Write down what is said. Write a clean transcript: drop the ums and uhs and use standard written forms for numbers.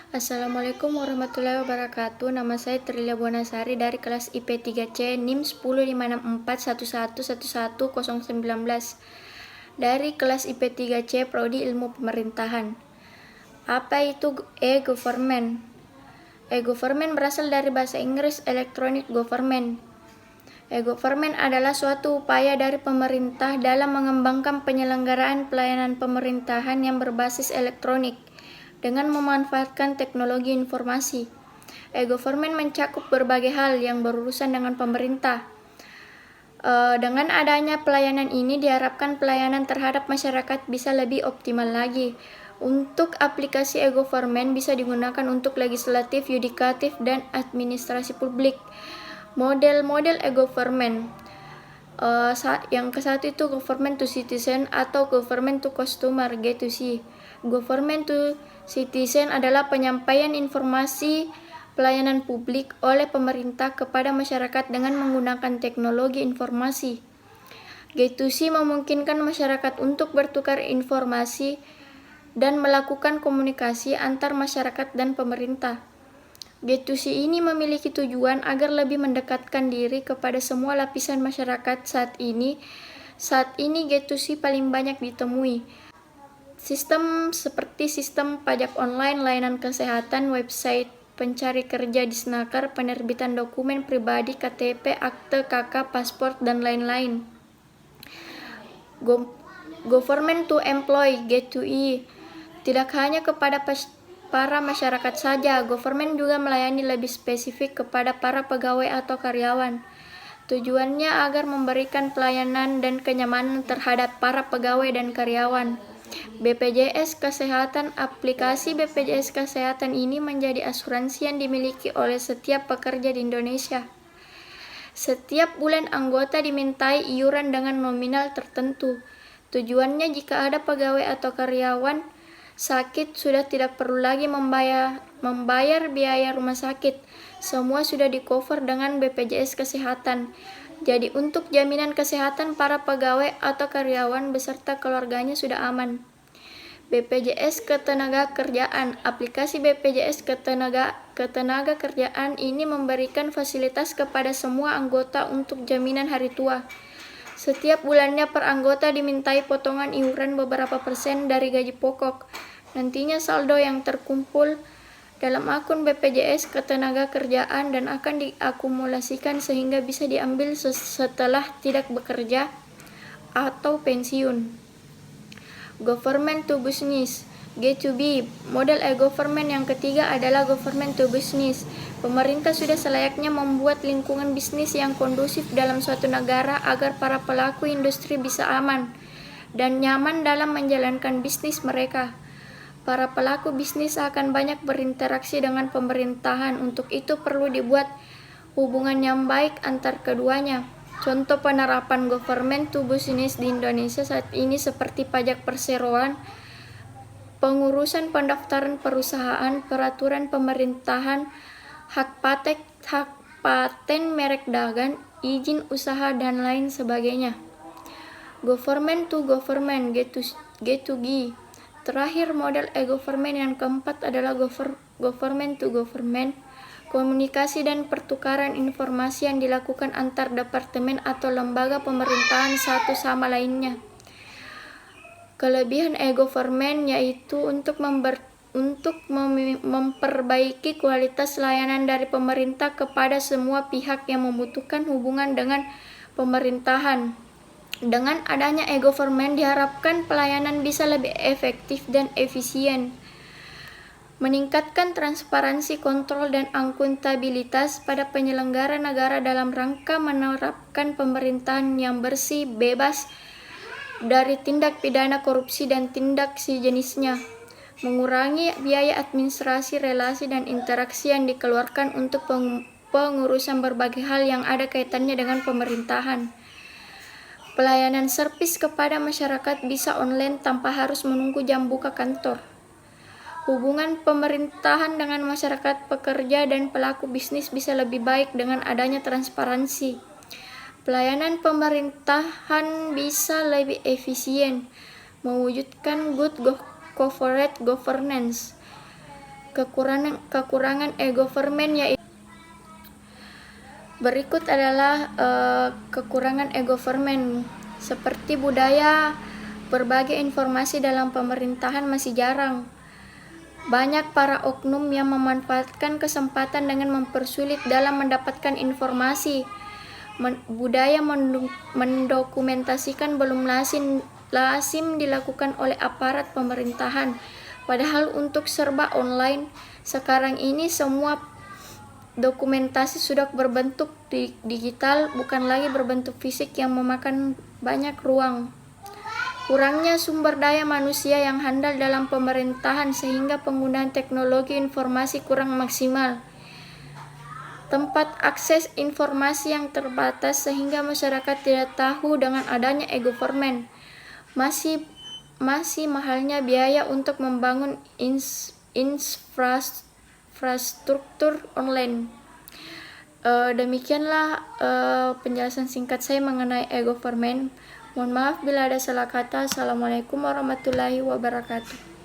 Assalamualaikum warahmatullahi wabarakatuh. Nama saya Trilia Bonasari dari kelas IP3C NIM 105641111019 dari kelas IP3C Prodi Ilmu Pemerintahan. Apa itu e-government? E-government berasal dari bahasa Inggris electronic government. E-government adalah suatu upaya dari pemerintah dalam mengembangkan penyelenggaraan pelayanan pemerintahan yang berbasis elektronik dengan memanfaatkan teknologi informasi. E-government mencakup berbagai hal yang berurusan dengan pemerintah. Dengan adanya pelayanan ini diharapkan pelayanan terhadap masyarakat bisa lebih optimal lagi. Untuk aplikasi e-government bisa digunakan untuk legislatif, yudikatif, dan administrasi publik. Model-model e-government yang ke satu itu government to citizen atau government to customer G2C. Government to citizen adalah penyampaian informasi pelayanan publik oleh pemerintah kepada masyarakat dengan menggunakan teknologi informasi. G2C memungkinkan masyarakat untuk bertukar informasi dan melakukan komunikasi antar masyarakat dan pemerintah. G2C ini memiliki tujuan agar lebih mendekatkan diri kepada semua lapisan masyarakat saat ini. G2C paling banyak ditemui. Sistem seperti sistem pajak online, layanan kesehatan, website pencari kerja di Snaker, penerbitan dokumen pribadi, KTP, akte, KK, paspor, dan lain-lain. Government to employee G2E tidak hanya kepada para masyarakat saja, government juga melayani lebih spesifik kepada para pegawai atau karyawan. Tujuannya agar memberikan pelayanan dan kenyamanan terhadap para pegawai dan karyawan. BPJS Kesehatan. Aplikasi BPJS Kesehatan ini menjadi asuransi yang dimiliki oleh setiap pekerja di Indonesia. Setiap bulan anggota dimintai iuran dengan nominal tertentu. Tujuannya jika ada pegawai atau karyawan sakit sudah tidak perlu lagi membayar biaya rumah sakit. Semua sudah di-cover dengan BPJS Kesehatan. Jadi untuk jaminan kesehatan para pegawai atau karyawan beserta keluarganya sudah aman. BPJS Ketenagakerjaan. Aplikasi BPJS Ketenagakerjaan ini memberikan fasilitas kepada semua anggota untuk jaminan hari tua. Setiap bulannya per anggota dimintai potongan iuran beberapa persen dari gaji pokok. Nantinya saldo yang terkumpul dalam akun BPJS Ketenagakerjaan dan akan diakumulasikan sehingga bisa diambil setelah tidak bekerja atau pensiun. Government to business G2B. Model e-government yang ketiga adalah government to business. Pemerintah sudah selayaknya membuat lingkungan bisnis yang kondusif dalam suatu negara agar para pelaku industri bisa aman dan nyaman dalam menjalankan bisnis mereka. Para pelaku bisnis akan banyak berinteraksi dengan pemerintahan. Untuk itu perlu dibuat hubungan yang baik antar keduanya. Contoh penerapan government to business di Indonesia saat ini seperti pajak perseroan, pengurusan pendaftaran perusahaan, peraturan pemerintahan, hak paten merek dagang, izin usaha, dan lain sebagainya. Government to government G2G. Terakhir, model e-government yang keempat adalah government to government. Komunikasi dan pertukaran informasi yang dilakukan antar departemen atau lembaga pemerintahan satu sama lainnya. Kelebihan e-government yaitu untuk memperbaiki kualitas layanan dari pemerintah kepada semua pihak yang membutuhkan hubungan dengan pemerintahan. Dengan adanya e-government diharapkan pelayanan bisa lebih efektif dan efisien, meningkatkan transparansi, kontrol, dan akuntabilitas pada penyelenggara negara dalam rangka menerapkan pemerintahan yang bersih, bebas dari tindak pidana korupsi dan tindak sejenisnya, mengurangi biaya administrasi, relasi, dan interaksi yang dikeluarkan untuk pengurusan berbagai hal yang ada kaitannya dengan pemerintahan. Pelayanan servis kepada masyarakat bisa online tanpa harus menunggu jam buka kantor. Hubungan pemerintahan dengan masyarakat, pekerja, dan pelaku bisnis bisa lebih baik dengan adanya transparansi. Pelayanan pemerintahan bisa lebih efisien, mewujudkan good corporate governance. kekurangan e-government yaitu berikut adalah kekurangan e-government seperti budaya berbagai informasi dalam pemerintahan masih jarang. Banyak para oknum yang memanfaatkan kesempatan dengan mempersulit dalam mendapatkan informasi. Budaya mendokumentasikan belum lazim dilakukan oleh aparat pemerintahan. Padahal untuk serba online, sekarang ini semua dokumentasi sudah berbentuk digital, bukan lagi berbentuk fisik yang memakan banyak ruang. Kurangnya sumber daya manusia yang handal dalam pemerintahan sehingga penggunaan teknologi informasi kurang maksimal. Tempat akses informasi yang terbatas sehingga masyarakat tidak tahu dengan adanya e-government. Masih mahalnya biaya untuk membangun infrastruktur online. Demikianlah penjelasan singkat saya mengenai e-government. Mohon maaf bila ada salah kata. Assalamualaikum warahmatullahi wabarakatuh.